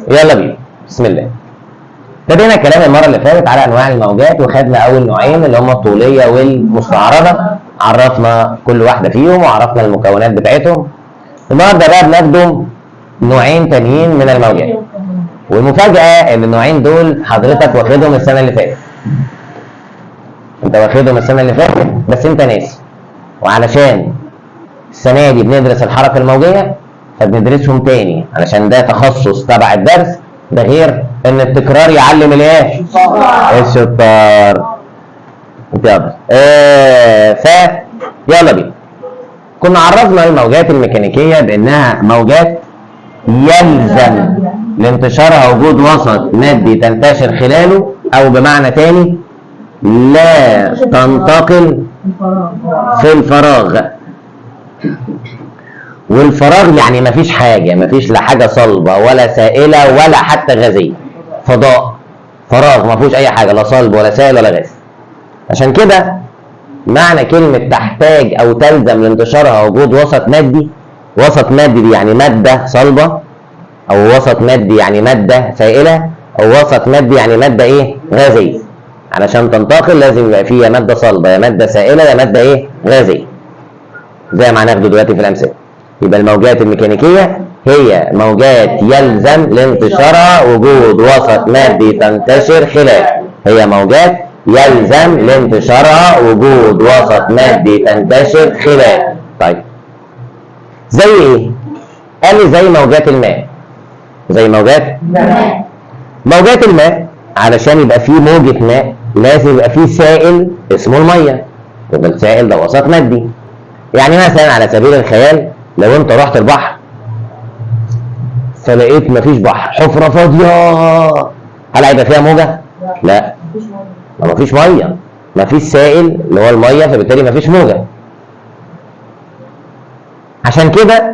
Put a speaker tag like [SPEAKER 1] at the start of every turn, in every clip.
[SPEAKER 1] يلا بينا. بسم الله. ابتدينا كلام المره اللي فاتت على انواع الموجات، وخدنا اول نوعين اللي هم الطوليه والمستعرضه، عرفنا كل واحده فيهم وعرفنا المكونات بتاعتهم. النهارده بقى بنخدم نوعين تانيين من الموجات، والمفاجاه ان النوعين دول حضرتك واخدهم السنه اللي فاتت. انت واخدهم السنه اللي فاتت بس انت ناسي، وعلشان السنه دي بندرس الحركه الموجيه فبندرسهم تاني علشان ده تخصص تبع الدرس، ده غير ان التكرار يعلم الايه؟ الشطار. يلا يلا بينا. كنا عرفنا الموجات الميكانيكيه بانها موجات يلزم لانتشارها وجود وسط مادي تنتشر خلاله، او بمعنى تاني لا تنتقل في الفراغ. والفراغ يعني مفيش حاجه، مفيش لا حاجه صلبه ولا سائله ولا حتى غازيه، فضاء، فراغ ما فيهوش اي حاجه، لا صلب ولا سائل ولا غاز. عشان كده معنى كلمه تحتاج او تلزم لانتشارها وجود وسط مادي، وسط مادي دي يعني ماده صلبه، او وسط مادي يعني ماده سائله، او وسط مادي يعني ماده ايه؟ غازيه. علشان تنتقل لازم يبقى فيها ماده صلبه يا ماده سائله يا ماده ايه؟ غازيه، زي ما هناخده دلوقتي في الامثله. يبقى الموجات الميكانيكيه هي موجات يلزم لانتشارها وجود وسط مادي تنتشر خلاله. هي موجات يلزم لانتشارها وجود وسط مادي تنتشر خلاله. طيب زي ايه؟ قال لي زي موجات الماء. زي موجات الماء علشان يبقى فيه موجة ماء لازم يبقى فيه سائل اسمه الميه، يبقى السائل ده وسط مادي. يعني مثلا على سبيل الخيال لو انت رحت البحر فلقيت مفيش بحر، حفره فاضيه، هل هيبقى فيها موجه؟ لا، مفيش ميه، مفيش سائل اللي هو الميه، فبالتالي مفيش موجه. عشان كده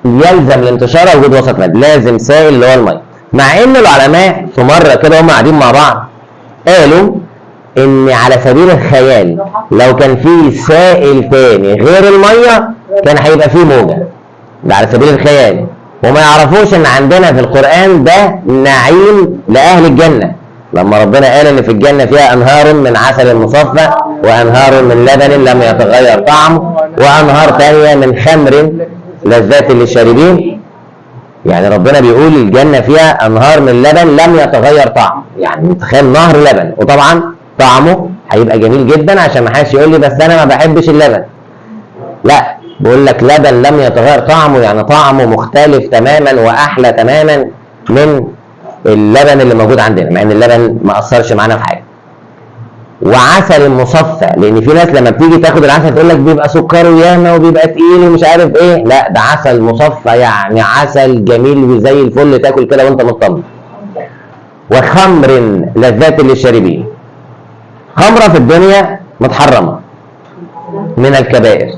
[SPEAKER 1] يلزم لانتشار وجود وسط مادي لازم سائل اللي هو الميه. مع ان العلماء في مره كده هم قاعدين مع بعض قالوا ان على سبيل الخيال لو كان في سائل تاني غير الميه كان هيبقى فيه موجه، ده على سبيل الخيال. وما يعرفوش ان عندنا في القرآن ده نعيم لأهل الجنة، لما ربنا قال ان في الجنة فيها انهار من عسل مصفى وانهار من لبن لم يتغير طعمه وانهار تانية من خمر لذات للشاربين. يعني ربنا بيقول الجنة فيها انهار من لبن لم يتغير طعمه، يعني تخيل نهر لبن وطبعا طعمه هيبقى جميل جدا، عشان ما حدش يقول لي بس انا ما بحبش اللبن. لا، بقول لك لبن لم يتغير طعمه، يعني طعمه مختلف تماما واحلى تماما من اللبن اللي موجود عندنا، مع ان اللبن ما اثرش معانا في حاجه. وعسل مصفى، لان في ناس لما بتيجي تاخد العسل تقول لك بيبقى سكره ياما وبيبقى تقيل ومش عارف ايه، لا ده عسل مصفى يعني عسل جميل وزي الفل، تاكل كده وانت مطمن. وخمر لذات للشاربين، خمره في الدنيا متحرمه من الكبائر،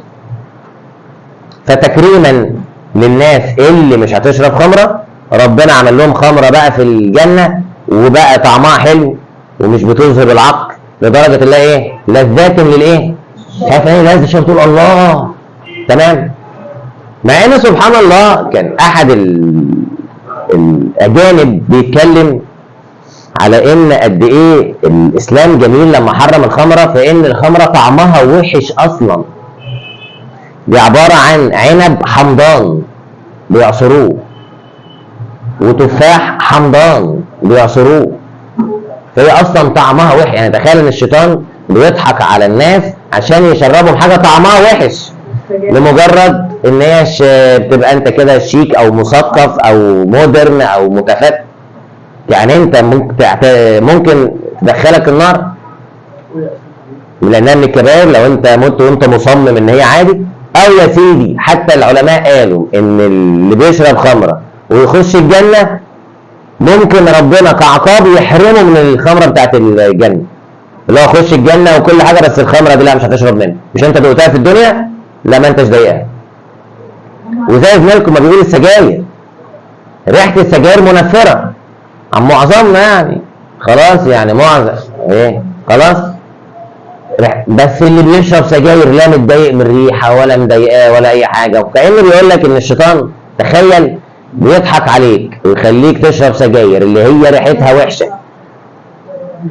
[SPEAKER 1] فتكريما للناس اللي مش هتشرب خمره ربنا عمل لهم خمره بقى في الجنه، وبقى طعمها حلو ومش بتذهب العقل، لدرجه اللي ايه؟ لذات للايه؟ شايف ايه؟ لازم تشرب تقول الله. تمام. مع ان سبحان الله كان احد الاجانب بيتكلم على ان قد ايه الاسلام جميل لما حرم الخمره، فان الخمره طعمها وحش اصلا. دي عباره عن عنب حمضان بيعصروه وتفاح حمضان بيعصروه، فهي اصلا طعمها وحش. يعني تخيل ان الشيطان بيضحك على الناس عشان يشربهم حاجه طعمها وحش لمجرد ان هي بتبقى انت كده شيك او مثقف او مودرن او متفتح. يعني انت ممكن تدخلك النار لانها من الكبائر لو انت مت وانت مصمم ان هي عادي. او يا سيدي حتى العلماء قالوا ان اللي بيشرب خمره ويخش الجنه ممكن ربنا كعقاب يحرمه من الخمره بتاعت الجنه، اللي هو يخش الجنه وكل حاجه بس الخمره دي لا مش هتشرب منها، مش انت دقتها في الدنيا؟ لا ما انتش ضايقها. وزي زميلكم ما بيقول السجاير، ريحه السجاير منفره عن معظمنا، يعني خلاص يعني معظم ايه خلاص، بس اللي بيشرب سجاير لا متضايق من الريحه ولا مضايقاه ولا اي حاجه. وكأنه بيقول لك ان الشيطان، تخيل بيضحك عليك ويخليك تشرب سجاير اللي هي ريحتها وحشه،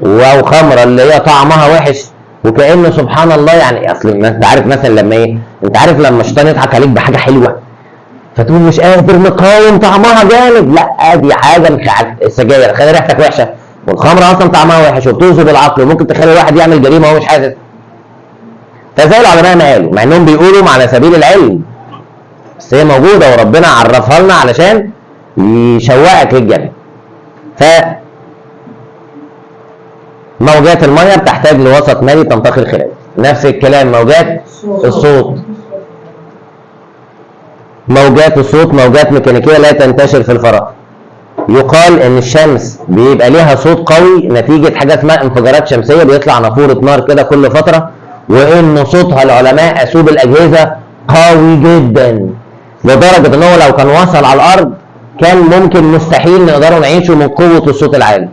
[SPEAKER 1] او خمره اللي هي طعمها وحش، وكأنه سبحان الله يعني. اصل انت عارف مثلا لما ايه، انت عارف لما الشيطان يضحك عليك بحاجه حلوه فتقول مش قادر مقاوم طعمها جامد، لا دي حاجه السجاير خلي ريحتك وحشه، والخمره اصلا طعمها وحش وبتوصل العقل وممكن تخلي الواحد يعمل جريمه وهو مش حاسس. فزي العلماء ما قالوا، مع انهم بيقولوا على سبيل العلم، بس هي موجوده وربنا عرفها لنا علشان يشوقك للجنه. ف موجات الميه بتحتاج لوسط مائي تنتقل خلاله. نفس الكلام موجات الصوت، موجات الصوت موجات ميكانيكيه لا تنتشر في الفراغ. يقال ان الشمس بيبقى ليها صوت قوي نتيجه حاجه اسمها انفجارات شمسيه، بيطلع نافوره نار كده كل فتره، وان صوتها العلماء قاسوه بالاجهزه قوي جدا لدرجه ان هو لو كان وصل على الارض كان ممكن مستحيل نقدروا نعيشه من قوه الصوت العالي،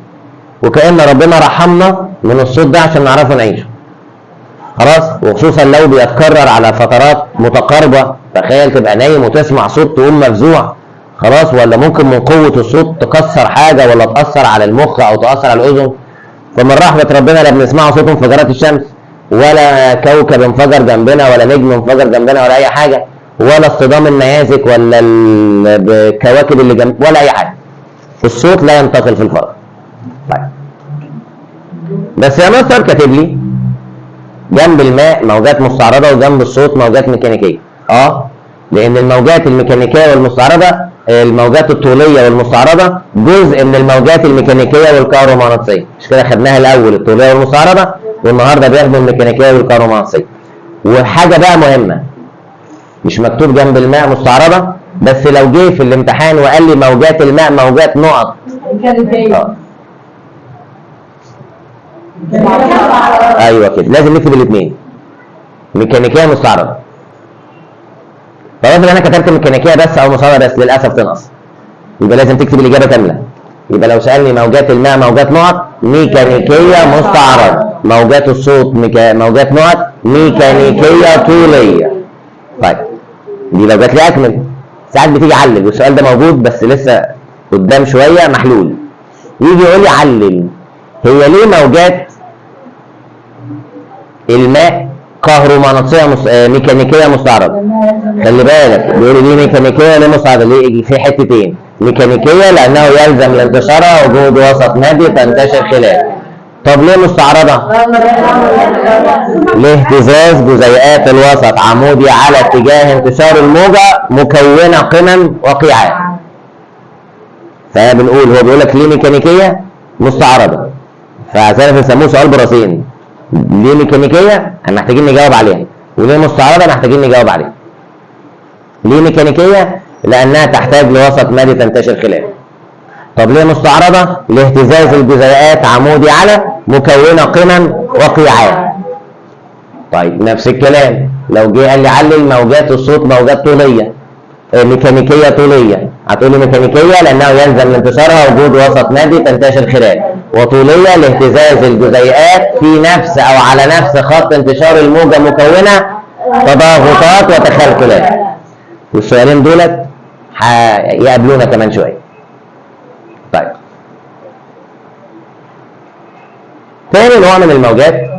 [SPEAKER 1] وكأن ربنا رحمنا من الصوت ده عشان نعرفه نعيشه. خلاص، وخصوصا لو بيتكرر على فترات متقاربه، تخيل تبقى نايم وتسمع صوت تقوم مفزوع. خلاص، ولا ممكن من قوه الصوت تكسر حاجه ولا تاثر على المخ او تاثر على الاذن. فمن رحمه ربنا لا بنسمع صوت انفجارات الشمس، ولا كوكب انفجر جنبنا، ولا نجم انفجر جنبنا، ولا اي حاجه، ولا اصطدام النيازك ولا الكواكب اللي جنب، ولا اي حاجه. الصوت لا ينتقل في الفراغ. طيب بس يا مستر كاتب لي جنب الماء موجات مستعرضه وجنب الصوت موجات ميكانيكيه. لان الموجات الميكانيكيه والمستعرضه، الموجات الطوليه والمستعرضه جزء من الموجات الميكانيكيه والكهرومغناطيسيه، مش كده خدناها الاول الطوليه والمستعرضه، والنهارده بياخدوا الميكانيكيه والكهرومغناطيسيه. وحاجه بقى مهمه، مش مكتوب جنب الماء مستعرضه، بس لو جه في الامتحان وقال لي موجات الماء موجات نقط ايوه كده لازم نكتب الاثنين، ميكانيكيه مستعرضه. طب انا كتبت ميكانيكيه بس او مستعرضه بس للاسف تنقص، يبقى لازم تكتب الاجابه كامله. يبقى لو سالني موجات الماء موجات نقط ميكانيكيه مستعرضه، موجات الصوت موجات نقط ميكانيكيه طوليه. طيب دي لو جات لي اكمل. ساعات بتيجي علل، والسؤال ده موجود بس لسه قدام شويه محلول. يجي يقول لي علل هي ليه موجات الماء كهرومغناطيسيه ميكانيكيه مستعرضه. خلي بالك بيقول لي ميكانيكيه ليه مستعرضه، ليه في حتتين، ميكانيكيه لانه يلزم لانتشارها وجود وسط مادي تنتشر خلاله. طب ليه مستعرضه؟ لاهتزاز جزيئات الوسط عمودي على اتجاه انتشار الموجه مكونه قمم وقيعات. فبنقول هو بيقول لك ليه ميكانيكيه مستعرضه، فعشان بنسموه سؤال براسين. ليه ميكانيكيه؟ احنا محتاجين نجاوب عليها، وليه مستعرضه محتاجين نجاوب عليها. ليه ميكانيكيه؟ لانها تحتاج لوسط مادي تنتشر خلاله. طب ليه مستعرضه؟ لاهتزاز الجزيئات عمودي على مكونه قمم وقيعات. طيب نفس الكلام لو جه قال لي علل موجات الصوت موجات طوليه ميكانيكيه طوليه، هتقول لي ميكانيكيه لانه يلزم لانتشارها وجود وسط مادي تنتشر خلاله، وطوليه لاهتزاز الجزيئات في نفس او على نفس خط انتشار الموجه مكونه تضاغطات وتخلخلات. والسؤالين دولت هيقابلونا كمان شويه. طيب تاني نوع من الموجات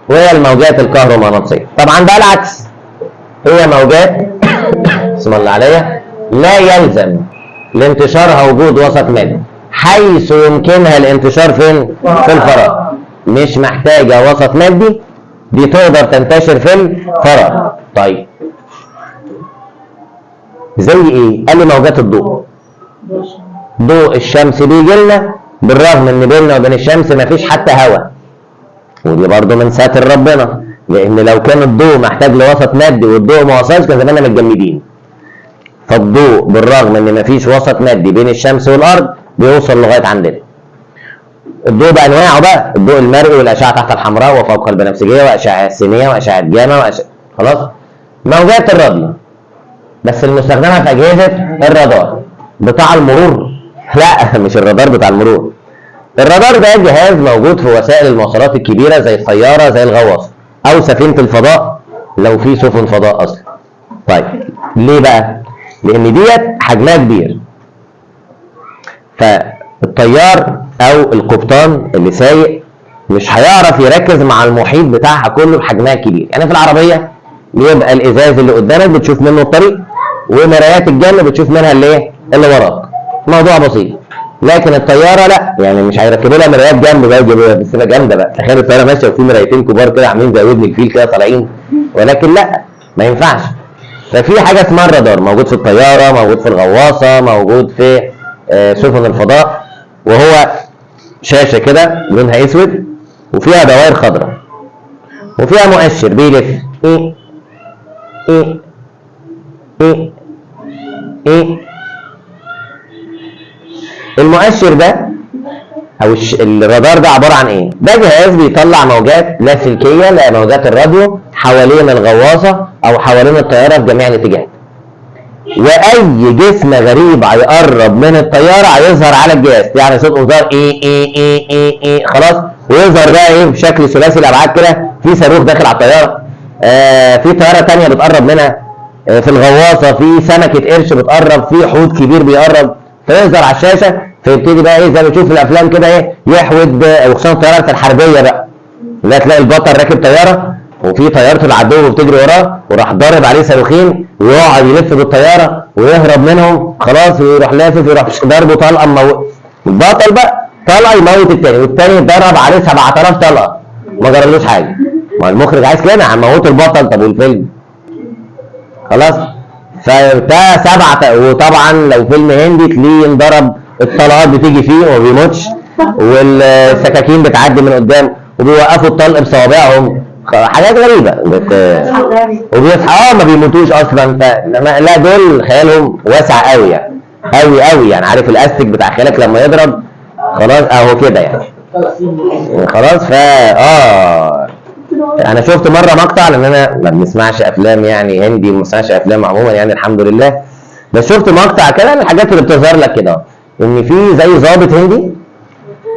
[SPEAKER 1] وهي الموجات الكهرومغناطيسيه. طبعا ده العكس، هي موجات بسم الله عليها لا يلزم لانتشارها وجود وسط مادي، حيث يمكنها الانتشار فين؟ في الفراغ. مش محتاجه وسط مادي، دي تقدر تنتشر في الفراغ. طيب زي ايه؟ قال لي موجات الضوء. ضوء الشمس بيجي لنا بالرغم ان بيننا وبين الشمس مفيش حتى هواء، ودي برضه من ساتر ربنا، لان لو كان الضوء محتاج لوسط مادي والضوء ما وصلش كان زماننا متجمدين. فالضوء بالرغم ان مفيش وسط مادي بين الشمس والارض بيوصل لغايه عندنا. الضوء بانواعه بقى، الضوء المرئي والاشعه تحت الحمراء وفوق البنفسجيه واشعه سينيه واشعه جاما خلاص. موجات الراديو بس المستخدمه في اجهزه الرادار بتاع المرور، لا مش الرادار بتاع المرور. الرادار ده جهاز موجود في وسائل المواصلات الكبيره زي الطياره زي الغواصه او سفينه الفضاء لو في سفن فضاء اصلا. طيب ليه بقى؟ لان ديت حجمها كبير. فالطيار او القبطان اللي سايق مش هيعرف يركز مع المحيط بتاعها كله بحجمها الكبير. يعني في العربيه بيبقى الازاز اللي قدامك بتشوف منه الطريق، ومرايات الجنب بتشوف منها اللي وراك، موضوع بسيط. لكن الطياره لا، يعني مش هيركبوا لها مرايات جنب بقى بس تبقى جامده بقى. تخيل الطياره ماشيه وفي مرايتين كبار كده عاملين زي ودن الفيل كده طالعين، ولكن لا، ما ينفعش. ففي حاجه اسمها الرادار موجود في الطياره، موجود في الغواصه، موجود في سفن الفضاء، وهو شاشه كده لونها اسود وفيها دوائر خضراء وفيها مؤشر بيلف ايه ايه ايه ايه. المؤشر ده او الرادار ده عباره عن ايه؟ ده جهاز بيطلع موجات لاسلكيه لموجات الراديو حوالين الغواصه او حوالين الطياره في جميع الاتجاهات. واي جسم غريب هيقرب من الطياره هيظهر على الجهاز، يعني صوت انذار ايه ايه ايه ايه ايه، خلاص. ويظهر بقى ايه بشكل ثلاثي الابعاد كده، في صاروخ داخل على الطياره، في طياره ثانيه بتقرب منها، في الغواصه في سمكه قرش بتقرب، في حوت كبير بيقرب، فيظهر على الشاشه. فيبتدي بقى ايه زي ما بتشوف في الافلام كده ايه يحود، وخصوصا الطيارات الحربيه بقى، لا تلاقي البطل راكب طياره وفي طياره العدو بتجري وراه وراح ضارب عليه صاروخين ويقعد يلف بالطياره ويهرب منهم، خلاص، ويروح لافف ويروح ضربه طلقه البطل بقى طلقه يموت الثاني، والثاني ضرب عليه 7000 طلقه ما جرالوش حاجه. ما المخرج عايز كده، هنموت البطل. طب والفيلم؟ خلاص. فده 7. وطبعا لو فيلم هندي تلاقيه انضرب الطلقات بتيجي فيه وما بيموتش، والسكاكين بتعدي من قدام وبيوقفوا الطلق بصوابعهم، حاجات غريبه وبيصحى ما بيموتوش اصلا. لا دول خيالهم واسع قوي يعني، قوي قوي يعني. عارف الاستك بتاع خيالك لما يضرب خلاص اهو كده يعني، خلاص. انا شفت مره مقطع، لان انا ما بنسمعش افلام يعني هندي، ما بنسمعش افلام عموما يعني الحمد لله، بس شفت مقطع كده من الحاجات اللي بتظهر لك كده، ان في زي ضابط هندي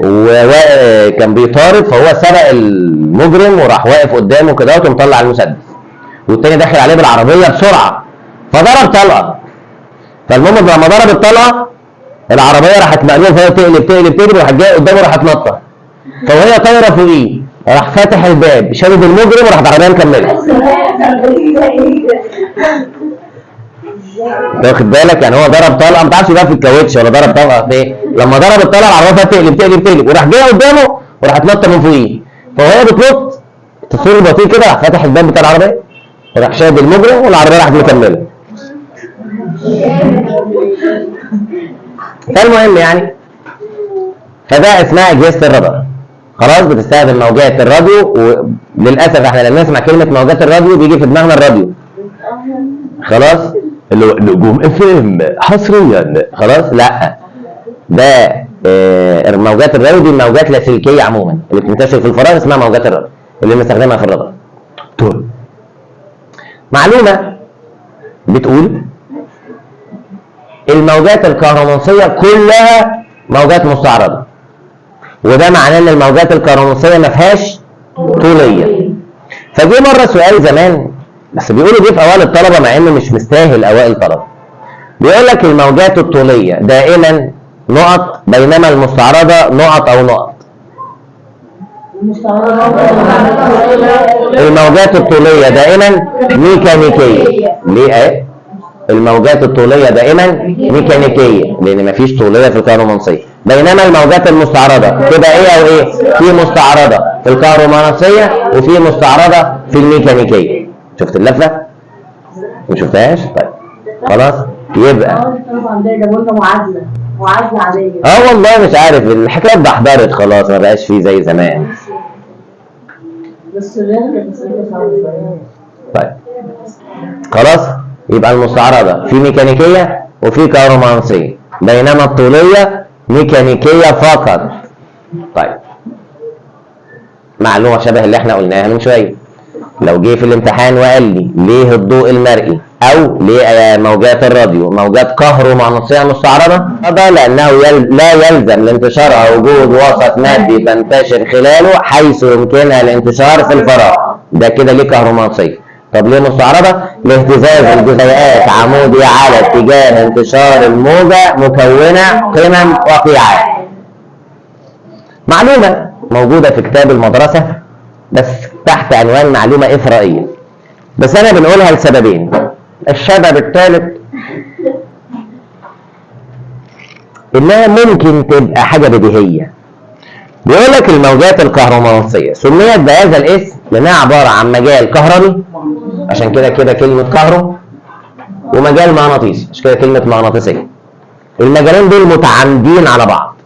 [SPEAKER 1] وكان بيطارد، فهو سبق المجرم وراح واقف قدامه كده ومطلع المسدس، والتاني داخل عليه بالعربيه بسرعه فضرب طلقه. فالمهم لما ضرب الطلقه العربيه راحت مقلوبه، فهي تقلب وراحت جايه قدامه راحت نطه، فوهي طايره فوقيه راح فاتح الباب شادد المجرم وراح العربيه مكمله. واخد بالك؟ يعني هو ضرب طلقه ما تعرفش بقى في الكاوتش ولا ضرب طلقه في ايه، لما ضرب الطلقه العربيه تقلب وراح جايه قدامه وراحت نطه من فوقيه، فوهي بتنط تصوير بطيء كده راح فاتح الباب بتاع العربيه وراح شادد المجرم والعربيه راحت مكمله. فالمهم يعني فده اسمها اجهزه الرادار، خلاص، بتستخدم موجات الراديو. وللاسف احنا لما نسمع كلمه موجات الراديو بيجي في دماغنا الراديو، خلاص، اللي هو نجوم FM حصريا، خلاص. لا، ده موجات الراديو دي موجات لاسلكيه عموما اللي بتنتشر في الفراغ اسمها موجات الراديو اللي بنستخدمها في الرادار. طول معلومه بتقول الموجات الكهرومغناطيسيه كلها موجات مستعرضه، وده معناه ان الموجات الكهرومغناطيسيه ما فيهاش طوليه. فجه مره سؤال زمان بس بيقولوا جه في اوائل الطلبه مع انه مش مستاهل اوائل الطلبه، بيقول لك الموجات الطوليه دائما نقط بينما المستعرضه نقط او نقط. الموجات الطوليه دائما ميكانيكيه. ليه ايه؟ الموجات الطوليه دائما ميكانيكيه لان مفيش طوليه في الكهرومغناطيسيه، بينما الموجات المستعرضه تبقى ايه او ايه؟ في مستعرضه في الكهرومغناطيسيه وفي مستعرضه في الميكانيكيه. شفت اللفه؟ ما شفتهاش؟ طيب خلاص يبقى معادله عاديه. والله مش عارف الحكايات ده احضرت خلاص، ما بقاش فيه زي زمان. بس طيب خلاص، يبقى المستعرضه في ميكانيكيه وفي كهرومغناطيسيه، بينما الطوليه ميكانيكيه فقط. طيب معلومه شبه اللي احنا قلناها من شويه، لو جه في الامتحان وقال لي ليه الضوء المرئي او ليه موجات الراديو موجات كهرومغناطيسيه مستعرضه، هذا لانه لا يلزم لانتشارها وجود وسط مادي تنتشر خلاله حيث يمكنها الانتشار في الفراغ، ده كده ليه كهرومغناطيسيه. طب ليه مستعرضة؟ لاهتزاز الجزيئات عمودي على اتجاه انتشار الموجة مكونة قمم وقيعات. معلومة موجودة في كتاب المدرسة بس تحت عنوان معلومة إثرائية، بس أنا بنقولها لسببين. السبب الثالث إنها ممكن تبقى حاجة بديهية. بيقول لك الموجات الكهرومغناطيسية سميت بهذا الاسم لأنها عبارة عن مجال كهربي، عشان كده كلمة كهرو، ومجال مغناطيسي، عشان كده كلمة مغناطيسية. المجالين دول متعامدين على بعض،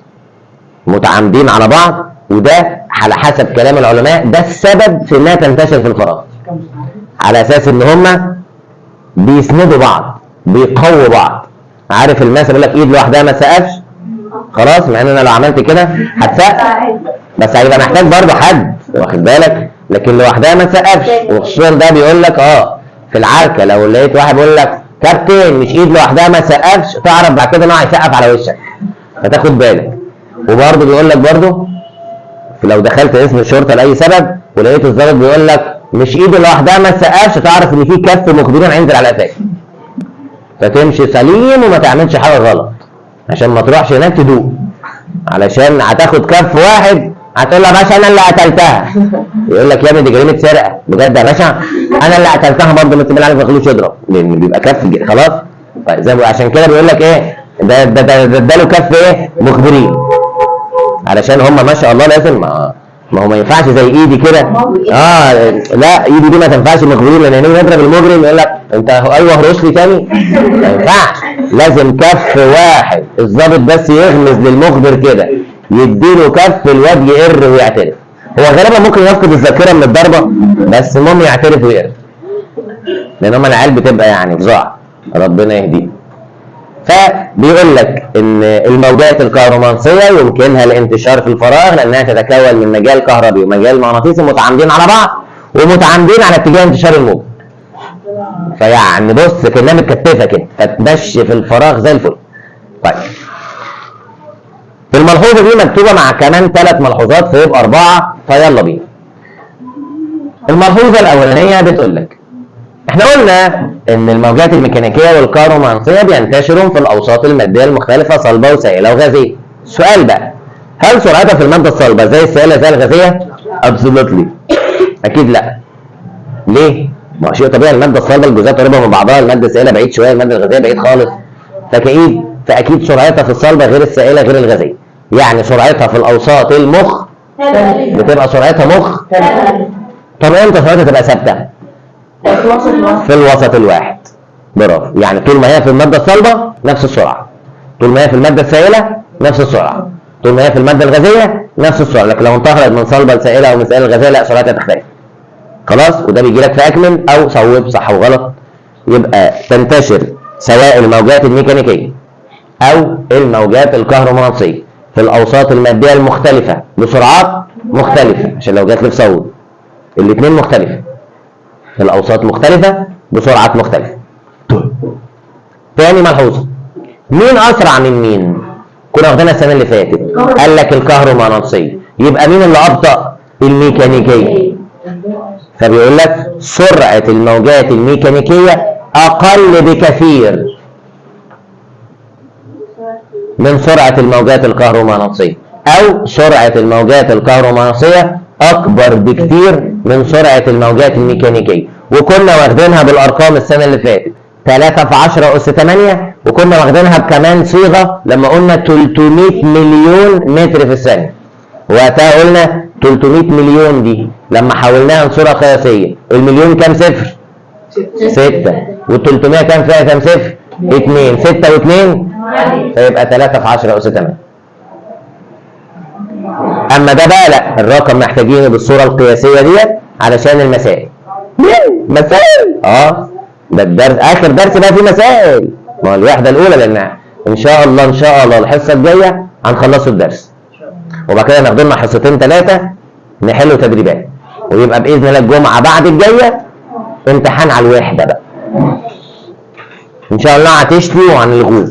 [SPEAKER 1] متعامدين على بعض، وده على حسب كلام العلماء ده السبب في انها تنتشر في الفراغ، على اساس ان هما بيسندوا بعض، بيقووا بعض. عارف المثل يقول لك ايد لوحدها ما تسقفش؟ خلاص، مع ان انا لو عملت كده هتسقف، بس هيبقى محتاج برضه حد، واخد بالك؟ لكن لوحدها ما تسقفش. وخصوصا ده بيقول لك في العركه لو لقيت واحد بيقول لك كابتن مش ايد لوحدها ما تسقفش، تعرف بعد كده انه هيسقف على وشك، فتاخد بالك. وبرضه بيقول لك برضه لو دخلت اسم الشرطه لاي سبب ولقيت الضابط بيقول لك مش ايده لوحدها ما تسقفش، تعرف ان في كف مخبرين هينزل على قفاك، فتمشي سليم وما تعملش حاجه غلط عشان ما تروحش هناك تدوق، علشان هتاخد كف واحد هتقول له يا باشا انا اللي قتلتها، يقول لك يا ابني دي جريمه سرقه بجد يا باشا، انا اللي قتلتها برضه، بس بالله عليك ما تخلوش يضرب لان بيبقى كف خلاص. طيب زي عشان كده بيقول لك ايه ده له كف ايه مخبرين، علشان هم ما شاء الله لازم ما هو ما ينفعش زي ايدي كده. لا ايدي دي ما تنفعش مخبرين، لان هنا يضرب المجرم يقول لك انت ايوه هرش لي تاني، ما ينفعش، لازم كف واحد. الضابط بس يغمز للمخبر كده يديله كف، الواد يقر ويعترف. هو غالبا ممكن يفقد الذاكره من الضربه، بس المهم يعترف ويقر، لان هم العيال بتبقى يعني فظاع، ربنا يهديه. فبيقول لك ان الموجات الكهرومغناطيسيه يمكنها الانتشار في الفراغ لانها تتكون من مجال كهربي ومجال مغناطيسي متعامدين على بعض ومتعامدين على اتجاه انتشار الموجه. فيعني بص كانها متكتفه كده، فتمشي في الفراغ زي الفل. طيب الملحوظه دي مكتوبه مع كمان 3 ملحوظات فيبقى 4، فيلا بينا. الملحوظه الاولانيه بتقول لك احنا قلنا ان الموجات الميكانيكيه والكهرومغناطيسيه بينتشروا في الاوساط الماديه المختلفه صلبه وسائله وغازيه. السؤال بقى، هل سرعتها في الماده الصلبه زي السائله زي الغازيه؟ ابسولوتلي اكيد لا. ليه؟ ما هو شيء طبيعي، الماده الصلبه الجزيئات قريبه من بعضها، الماده السائله بعيد شويه، الماده الغازيه بعيد خالص. فاكيد سرعتها في الصلبه غير السائله غير الغازيه. يعني سرعتها في الاوساط بتبقى سرعتها طب امتى سرعتها تبقى ثابته؟ في الوسط الواحد. برافو. يعني طول ما هي في الماده الصلبه نفس السرعه، طول ما هي في الماده السائله نفس السرعه، طول ما هي في الماده الغازيه نفس السرعه. لكن لو انتقلت من صلبه لسائله او من سائله لغازيه لا، سرعتها تختلف. خلاص، وده بيجي لك في اكمل او صوب صح وغلط. يبقى تنتشر سواء الموجات الميكانيكيه او الموجات الكهرومغناطيسيه في الاوساط الماديه المختلفه بسرعات مختلفه، عشان لو جات لي في صوب الاثنين مختلفه، في الاوساط مختلفه بسرعات مختلفه. تاني ملحوظه، مين اسرع من مين؟ كنا واخدينها السنه اللي فاتت، قال لك الكهرومغناطيسيه، يبقى مين اللي ابطا؟ الميكانيكيه. فبيقول لك سرعه الموجات الميكانيكيه اقل بكثير من سرعه الموجات الكهرومغناطيسيه، او سرعه الموجات الكهرومغناطيسيه اكبر بكتير من سرعه الموجات الميكانيكيه. وكنا واخدينها بالارقام السنه اللي فاتت 3 في 10 اس 8، وكنا واخدينها بكمان صيغه لما قلنا 300 مليون متر في الثانيه. وقتها قلنا 300 مليون دي لما حولناها لصوره قياسيه، المليون كام صفر؟ 6، وال300 كام فيها كام صفر؟ 2، 6 و2 فيبقى 3 في 10 اس 8. اما ده بقى لا، الرقم محتاجينه بالصوره القياسيه ديت علشان المسائل. مسائل ده الدرس، اخر درس بقى فيه مسائل، ما هو الوحده الاولى، لان ان شاء الله الحصه الجايه هنخلصوا الدرس، وبعد كده ناخد لنا حصتين 3 نحلوا تدريبات، ويبقى باذن الله الجمعه بعد الجايه امتحان على الوحده بقى ان شاء الله، هتشتي وهنلغوه.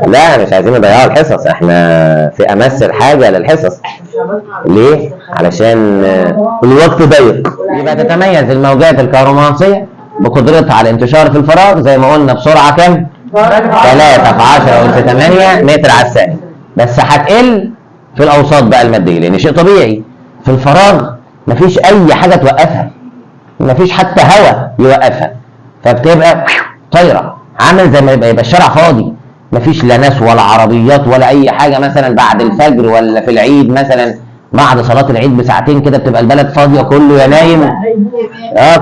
[SPEAKER 1] لا مش عايزين نضيعوا الحصص، احنا في امس الحاجه للحصص. ليه؟ علشان الوقت ضيق. يبقى تتميز الموجات الكهرومغناطيسيه بقدرتها على الانتشار في الفراغ زي ما قلنا بسرعه كام؟ 3 في 10 أس 8 متر على الثانيه. بس هتقل في الاوساط بقى الماديه، لان شيء طبيعي في الفراغ مفيش اي حاجه توقفها، مفيش حتى هواء يوقفها، فبتبقى طايره، عامل زي ما يبقى الشارع فاضي، مفيش لا ناس ولا عربيات ولا اي حاجه. مثلا بعد الفجر ولا في العيد مثلا بعد صلاه العيد بساعتين كده بتبقى البلد فاضيه، كله يا نايم،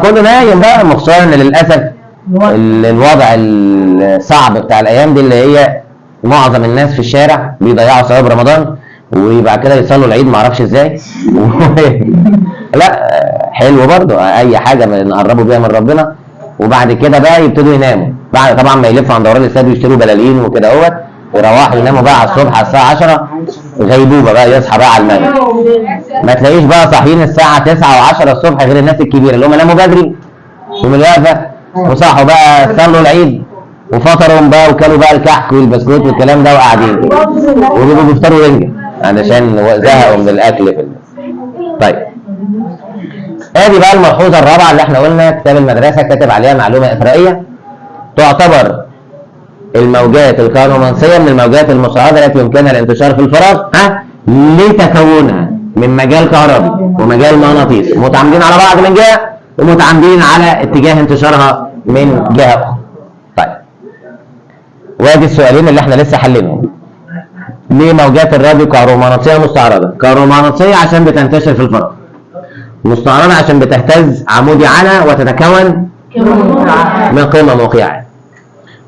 [SPEAKER 1] كله نايم بقى، خصوصا ان للاسف الوضع الصعب بتاع الايام دي اللي هي معظم الناس في الشارع بيضيعوا ثواب رمضان ويبقى كده يصلوا العيد معرفش ازاي. لا حلو برضو اي حاجه نقربوا بيها من ربنا، وبعد كده بقى يبتدوا يناموا بعد طبعا ما يلفوا عن دوران الاستاد ويشتروا بلالين وكده اهوت، يروحوا يناموا بقى على الصبح على الساعه 10 غيبوبه بقى، يصحى بقى على المغرب. ما تلاقيش بقى صاحيين الساعه 9 و10 الصبح غير الناس الكبيره اللي هم ناموا بدري ومن الوقفه وصحوا بقى صلوا العيد وفطرهم بقى وكلوا بقى الكحك والبسكوت والكلام ده وقاعدين وبيبقوا بيفطروا رنجه علشان زهقوا من الاكل في طيب ادي بقى الملحوظه الرابعه اللي احنا قلنا كتاب المدرسه كاتب عليها معلومه اثرائيه. تعتبر الموجات الكهرومغناطيسيه من الموجات المصعده التي يمكنها الانتشار في الفراغ لتكونها من مجال كهربي ومجال مغناطيسي متعامدين على بعض من جهه ومتعامدين على اتجاه انتشارها من جهه اخرى. طيب وادي السؤالين اللي احنا لسه حلينهم. ليه موجات الراديو كهرومغناطيسيه مستعرضه؟ كهرومغناطيسيه عشان بتنتشر في الفراغ، مستعرضه عشان بتهتز عمودي عنها وتتكون من قمم موقعه.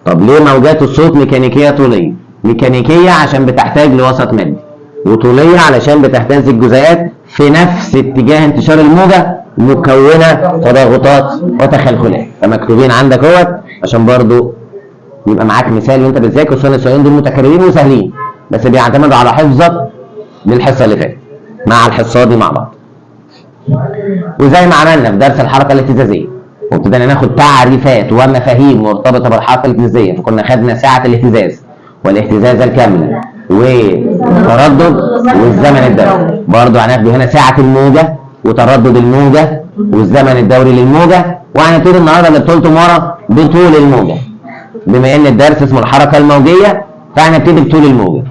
[SPEAKER 1] طب ليه موجات الصوت ميكانيكيه طوليه؟ ميكانيكيه عشان بتحتاج لوسط مادي، وطوليه علشان بتهتز الجزيئات في نفس اتجاه انتشار الموجه مكونه تضاغطات وتخلخلات. فمكتوبين عندك اهوت عشان برضو يبقى معاك مثال وانت بتذاكر، خصوصا السؤالين دول متكررين وسهلين بس بيعتمدوا على حفظك للحصه اللي فاتت مع الحصه دي مع بعض. وزي ما عملنا في درس الحركه الاهتزازيه وابتدينا ناخد تعريفات ومفاهيم مرتبطه بالحركه الاهتزازيه، فكنا خدنا ساعه الاهتزاز والاهتزاز الكامله والتردد والزمن الدوري. برضه هناخد هنا ساعه الموجه وتردد الموجه والزمن الدوري للموجه، وهنبتدي النهارده اللي بطولته ورا بطول الموجه بما ان الدرس اسمه الحركه الموجيه فهنبتدي بطول الموجه.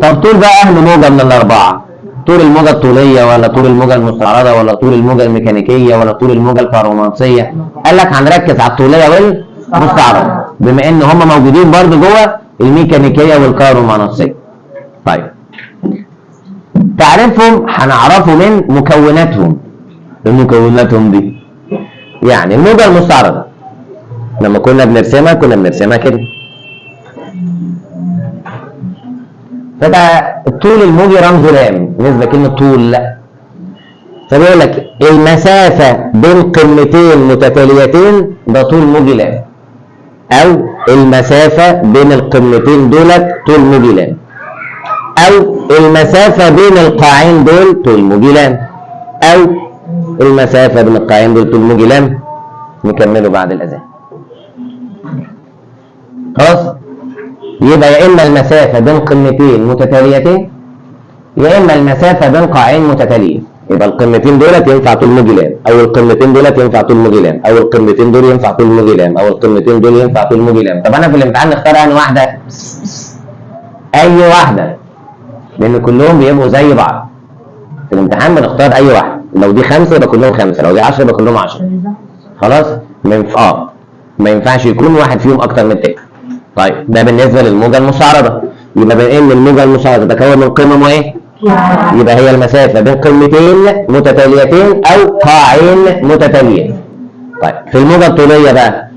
[SPEAKER 1] طب طول بقى اهم موجه من الاربعه، طول الموجه الطوليه ولا طول الموجه المستعرضه ولا طول الموجه الميكانيكيه ولا طول الموجه الكهرومغناطيسيه؟ قال لك هنركز على الطوليه والمستعرضه بما ان هم موجودين برضه جوه الميكانيكيه والكهرومغناطيسيه. طيب تعريفهم هنعرفه من مكوناتهم. المكوناتهم دي يعني الموجه المستعرضه لما كنا بنرسمها كده، فده الطول الموجي رمزه لام بالنسبه لكلمه طول. لا فبيقول لك المسافه بين قمتين متتاليتين ده طول موجي لام، او المسافه بين القمتين دولت طول موجي لام، او المسافه بين القاعين دول طول موجي لام، او المسافه بين القاعين دول طول موجي لام. نكمله بعد الاذان. خلاص يبقى يا اما المسافه بين قمتين متتاليتين يا اما المسافه بين قاعين متتاليين. يبقى القمتين دولت ينفع طول موجي لام، او القمتين دولت ينفع طول موجي لام، او القمتين دول ينفع طول موجي لام، او القمتين دول ينفع طول موجي لام. طب انا في الامتحان نختار انهي واحده؟ اي واحده، لان كلهم بيبقوا زي بعض. في الامتحان بنختار اي واحده، لو دي 5 يبقى كلهم 5، لو دي 10 يبقى كلهم 10. خلاص ما ينفعش يكون واحد فيهم اكتر من التاني. طيب ده بالنسبه للموجه المستعرضه. يبقى بما ان الموجه المستعرضه تتكون من قمم وايه؟ يبقى هي المسافه بين قمتين متتاليتين او قاعين متتاليين. طيب في الموجه الطوليه بقى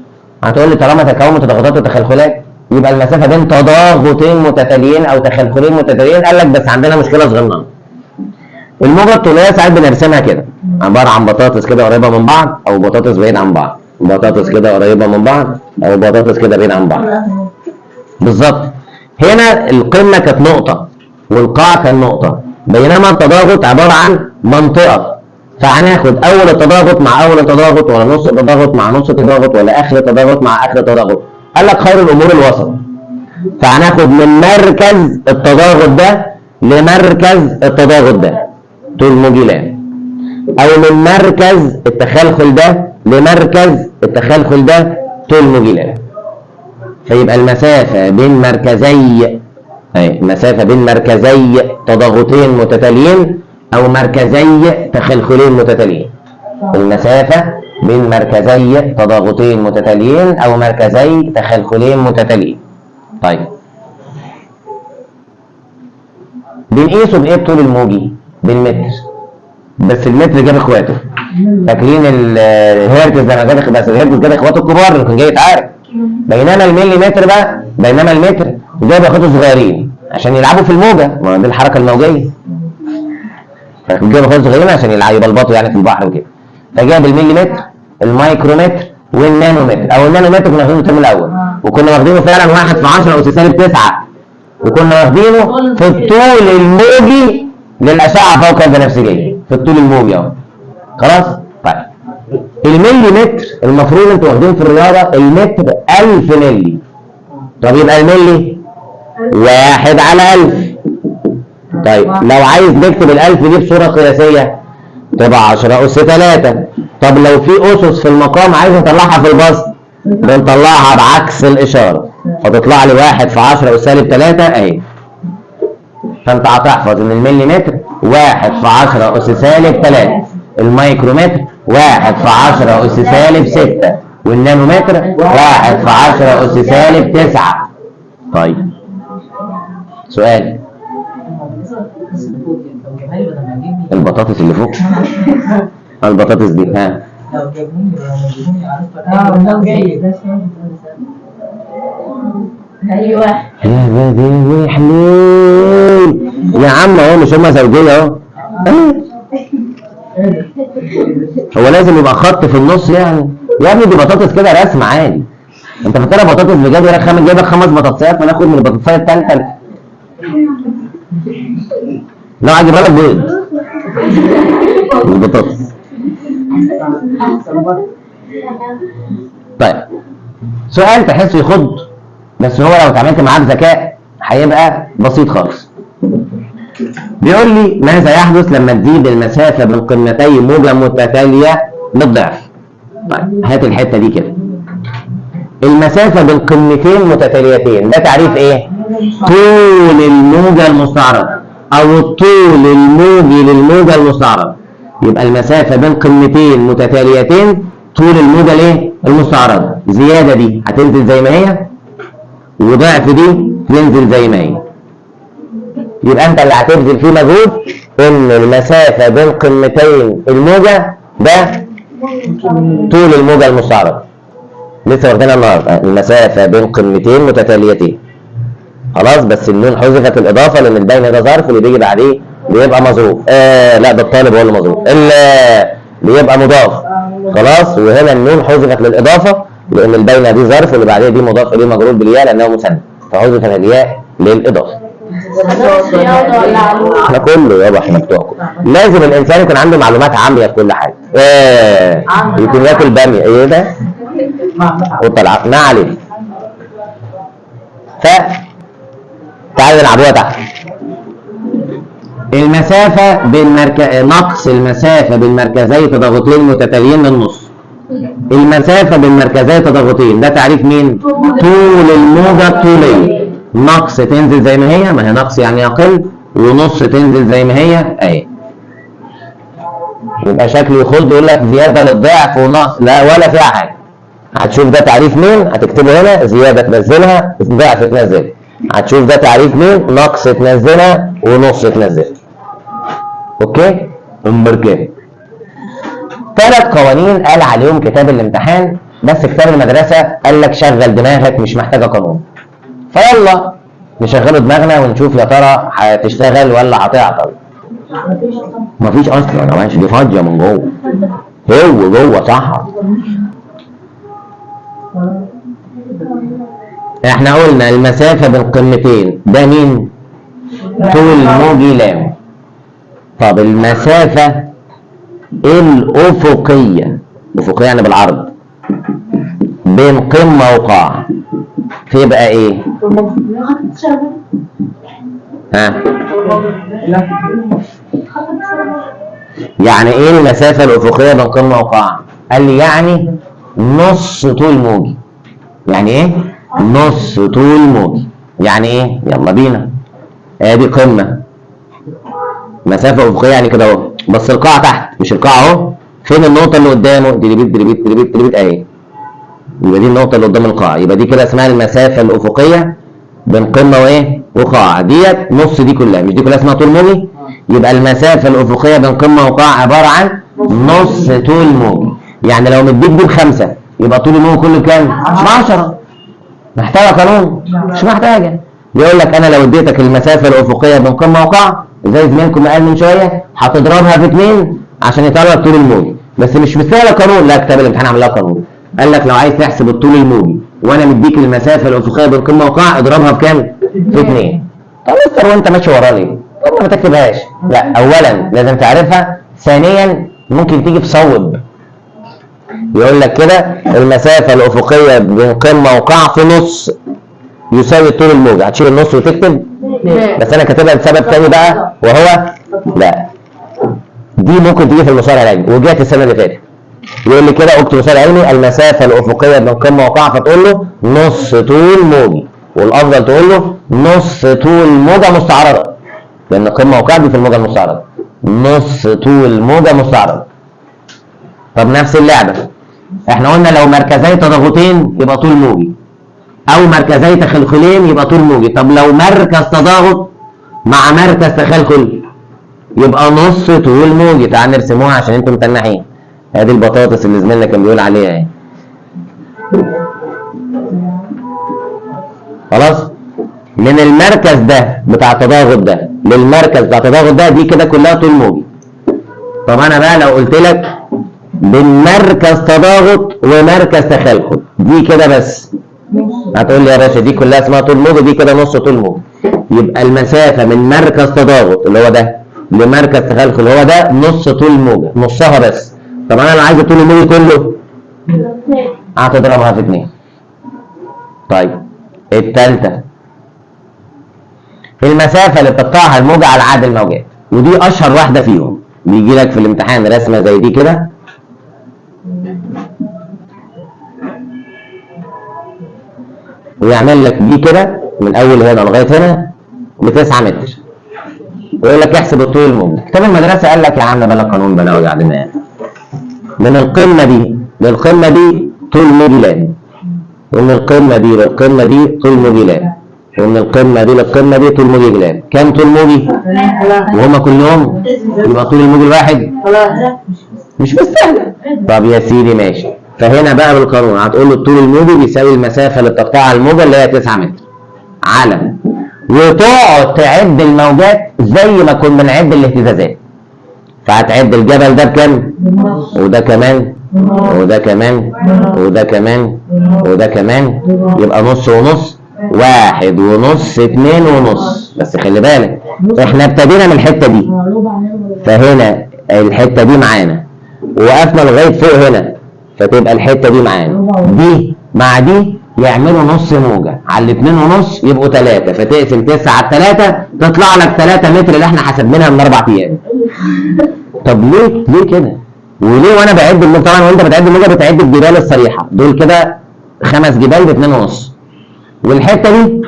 [SPEAKER 1] هتقول لي طالما تكون تضاغطات وتخلخلات يبقى المسافه بين تضاغطين متتاليين او تخلخلين متتاليين. قال لك بس عندنا مشكله صغيره. الموجه الطوليه ساعات بنرسمها كده عباره عن بطاطس كده قريبه من بعض او بطاطس بعيد عن بعض، بطاطس كده قريبه من بعض او بطاطس كده بعيد عن بعض. بالظبط هنا القمه كانت نقطه والقاع كان نقطه، بينما التضاغط عباره عن منطقه. فهناخد اول التضاغط مع اول التضاغط ولا نص التضاغط مع نص التضاغط ولا اخر التضاغط مع اخر التضاغط. قال لك خير الامور الوسط، فهناخد من مركز التضاغط ده لمركز التضاغط ده طول موجي لام، او من مركز التخلخل ده لمركز التخلخل ده طول موجي لام. فيبقى المسافة بين مركزي المسافة بين مركزي تضاغطين متتاليين او مركزي تخلخلين متتاليين. المسافة بين مركزي تضاغطين متتاليين او مركزي تخلخلين متتاليين. طيب بنقيسه بايه طول الموجي؟ بالمتر، بس المتر جاب اخواته. فاكرين الهرتز لما جاب، بس الهرتز جاب اخواته الكبار اللي كان جاي يتعارك. بينما المليمتر بقى، بينما المتر جاب اخواته صغيرين عشان يلعبوا في الموجه، ما دي الحركه الموجيه. فجاب اخواته صغيرين عشان يبلبطوا يعني في البحر وكده. فجاب المليمتر، المايكرومتر، والنانومتر. او النانومتر كنا واخدينه الترم الاول، وكنا واخدينه فعلا 1 في 10 أس -9، وكنا واخدينه في الطول الموجي للاشعه فوق البنفسجيه، في الطول الموجي اهو. خلاص؟ طيب المليمتر المفروض انتوا واخدين في الرياضه المتر 1000 ملي. طب يبقى الملي 1 على 1000. طيب لو عايز نكتب ال1000 دي بصوره قياسيه تبقى 10 أس 3. طب لو في اسس في المقام عايز اطلعها في البسط، بنطلعها بعكس الاشاره، فتطلع لي 1 في 10 أس -3 اهي. فانت هتحفظ ان المليمتر 1 في 10 أس -3، المايكرومتر 1 في 10 أس -6، والنانومتر 1 في 10 أس -9. طيب سؤال، البطاطس اللي فوق البطاطس دي ها
[SPEAKER 2] ايوه
[SPEAKER 1] يا بدي حلول يا عم اهو، مش هما زوجيه اهو. هو لازم يبقى خط في النص يعني؟ يا ابني دي بطاطس كده رسم عادي. انت فاكرها بطاطس بجد؟ جايبك 5 بطاطسات فناخد من البطاطسايه الثالثه. لا هجيب لك بيض البطاطس. طيب سؤال تحسه يخض، بس هو لو اتعاملت معاه بذكاء هيبقى بسيط خالص. بيقول لي ماذا يحدث لما تزيد المسافه بين قمتي موجه متتاليه بالضعف؟ طيب هات الحته دي كده. المسافه بين قمتين متتاليتين ده تعريف ايه؟ طول الموجه المستعرضه او الطول الموجي للموجه المستعرضه. يبقى المسافه بين قمتين متتاليتين طول الموجه الايه؟ المستعرضه. زياده دي هتنزل زي ما هي، وضعف دي تنزل زي ما هي. يبقى انت اللي هتبذل فيه مجهود ان المسافه بين قمتين الموجه ده طول الموجه المستعرضه. لسه واخدينها النهارده المسافه بين قمتين متتاليتين. خلاص، بس النون حذفت الاضافه لان البين ده ظرف اللي بيجي بعديه بيبقى مظروف. لا ده الطالب هو اللي مظروف، بيبقى مضاف. خلاص، وهنا النون حذفت للاضافه لان البين دي ظرف واللي بعديه دي مضاف اليه مجرور بالياء لانه مثنى، فحذفت الياء للاضافه. احنا كله يابا احنا بتوعكم. لازم الانسان يكون عنده معلومات عاميه في كل حاجه. يكون ياكل باميه ايه ده؟ وطلع ما عليه. تعالوا نلعبوها تحت. المسافه بين نقص المسافه بين مركزي تضاغطين متتاليين للنص. المسافه بين مركزي تضاغطين ده تعريف مين؟ طول الموجه الطوليه. نقص تنزل زي ما هي، ما هي نقص يعني يقل، ونص تنزل زي ما هي اهي. يبقى شكله يخض يقول لك زياده للضعف ونقص، لا ولا فيها حاجه. هتشوف ده تعريف مين؟ هتكتبه هنا، زياده تنزلها، ضعف تنزلها. هتشوف ده تعريف مين؟ نقص تنزلها ونص تنزلها. اوكي؟ كده 3 قوانين قال عليهم كتاب الامتحان، بس كتاب المدرسه قال لك شغل دماغك مش محتاجه قانون. فيلا نشغلوا دماغنا ونشوف يا ترى هتشتغل ولا هتعطل. مفيش اصلا يا ماشي، دي فاضيه من جوه. هو جوه صح. احنا قلنا المسافه بين قمتين ده مين؟ طول موجي لام. طب المسافه الافقيه، افقيه يعني بالعرض، بين قمة وقاع فيبقى ايه؟ ها؟ يعني ايه المسافة الأفقية بين قمة وقاع؟ قال لي يعني نص طول موجي. يعني ايه؟ نص طول موجي. يعني ايه؟ يلا بينا. ادي قمة، مسافة أفقية يعني كده اهو، بس القاع تحت مش القاع اهو. فين النقطة اللي قدامه؟ دربيت اهي. يبقى دي النقطة اللي قدام القاع، يبقى دي كده اسمها المسافة الأفقية بين قمة وايه؟ وقاع. ديت نص دي كلها، مش دي كلها اسمها طول موجي؟ يبقى المسافة الأفقية بين قمة وقاع عبارة عن نص طول موجي. يعني لو مديك دي ب5 يبقى طول الموجي كله بكام؟ ب10. محتاجة قانون؟ مش محتاجة. بيقول لك أنا لو اديتك المسافة الأفقية بين قمة وقاع زي زميلكم ما قال من شوية، هتضربها في 2 عشان يطلع لك طول الموجي، بس مش مستاهلة قانون. لا، كتاب الامتحان عمل لها قانون. قال لك لو عايز تحسب الطول الموجي وانا مديك المسافه الافقيه بين قمه وقاع اضربها بكام؟ في 2. طب مستر وانت ماشي ورا ليه؟ طب ما تكتبهاش. لا، اولا لازم تعرفها، ثانيا ممكن تيجي في صوب. يقول لك كده المسافه الافقيه بين قمه وقاع في نص يساوي طول الموجي، هتشيل النص وتكتب؟ بس انا كاتبها لسبب ثاني بقى، وهو لا، دي ممكن تيجي في المسار العلمي وجات السنه اللي فاتت. يقول لي كده اكتب مسار علمي المسافه الافقيه بين قمه وقاع، فتقول له نص طول موجي، والافضل تقول له نص طول موجه مستعرضه، لان قمه وقاع دي في الموجه المستعرضه. نص طول موجه مستعرضه. طب نفس اللعبه، احنا قلنا لو مركزي تضاغطين يبقى طول موجي، او مركزي تخلخلين يبقى طول موجي. طب لو مركز تضاغط مع مركز تخلخل يبقى نص طول موجي. تعال نرسموها عشان انتم متنحين. ادي البطاطس اللي زميلنا كان بيقول عليها اهي. خلاص؟ من المركز ده بتاع التضاغط ده للمركز بتاع التضاغط ده، دي كده كلها طول موجي. طب انا بقى لو قلت لك بين مركز تضاغط ومركز تخلخل، دي كده بس، هتقول لي يا باشا دي كلها اسمها طول موجي، دي كده نص طول موجي. يبقى المسافه من مركز تضاغط اللي هو ده لمركز تخلخل هو ده نص طول موجه، نصها بس. طب انا لو عايز طول الموجي كله هتضربها في 2. طيب الثالثه المسافه اللي بتقطعها الموجه على عدد الموجات، ودي اشهر واحده فيهم. بيجي لك في الامتحان رسمه زي دي كده، ويعمل لك دي كده من اول هنا لغايه هنا ب9 متر، ويقول لك احسب الطول الموجي. كتاب المدرسه قال لك يا عم بلا قانون بلا وجع دماغ، من القمه دي للقمه دي طول موجي لام، ومن القمه دي للقمه دي طول موجي لام، ومن القمه دي للقمه دي طول موجي لام. كام طول موجي؟ وهما كلهم يبقى طول الموجي الواحد مش مستاهله. طب يا سيدي ماشي، فهنا بقى بالقانون هتقول له الطول الموجي بيساوي المسافه اللي بتقطعها الموجه اللي هي 9 متر على، وتقعد تعد الموجات زي ما كنا بنعد الاهتزازات. فهتعد الجبل ده بكام؟ وده كمان وده كمان وده كمان وده كمان، يبقى نص ونص، 1 ونص، 2 ونص. بس خلي بالك احنا ابتدينا من الحته دي، فهنا الحته دي معانا ووقفنا لغايه فوق هنا، فتبقى الحته دي معانا، دي مع دي يعملوا نص موجه على 2 ونص يبقوا 3، فتقسم 9 على 3 تطلع لك 3 متر اللي احنا حسبناها من 4 ايام. طب ليه كده؟ وليه وانا بعد الموجه؟ طبعا وانت بتعد الموجه بتعد الجبال الصريحه، دول كده 5 جبال ب2 ونص، والحته دي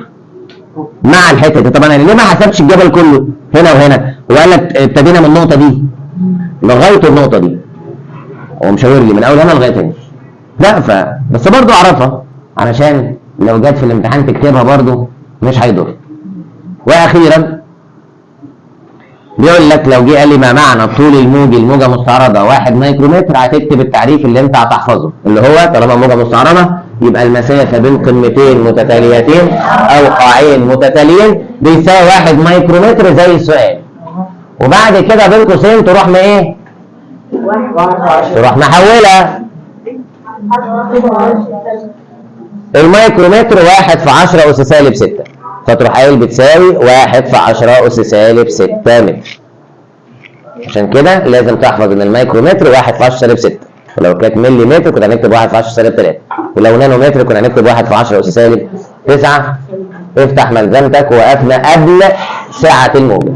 [SPEAKER 1] مع الحته دي. طبعا انا ليه ما حسبش الجبل كله هنا وهنا وقال لك ابتدينا من النقطه دي لغايه النقطه دي؟ هو مشاور لي من اول هنا لغايه هنا. لا بس برضه اعرفها علشان لو جت في الامتحان تكتبها برضه مش هيضر. واخيرا بيقول لك لو جه قال لي ما معنى طول الموجي الموجه مستعرضه 1 مايكرومتر، هتكتب التعريف اللي انت هتحفظه، اللي هو طالما موجه مستعرضه يبقى المسافه بين قمتين متتاليتين او قاعين متتاليين بيساوي 1 مايكرومتر زي السؤال. وبعد كده بين قوسين تروح ما ايه؟ تروح محولها. المايكرومتر 1 في 10 أس سالب 6، فتروح قايل بتساوي 1 في 10 أس سالب 6 متر. عشان كده لازم تحفظ ان المايكرومتر 1 في 10 سالب 6، ولو كانت ملي متر كنا هنكتب 1 في 10 سالب 3، ولو نانومتر كنا هنكتب 1 في 10 أس -9. افتح ملزمتك وقفنا قبل ساعة الموجة.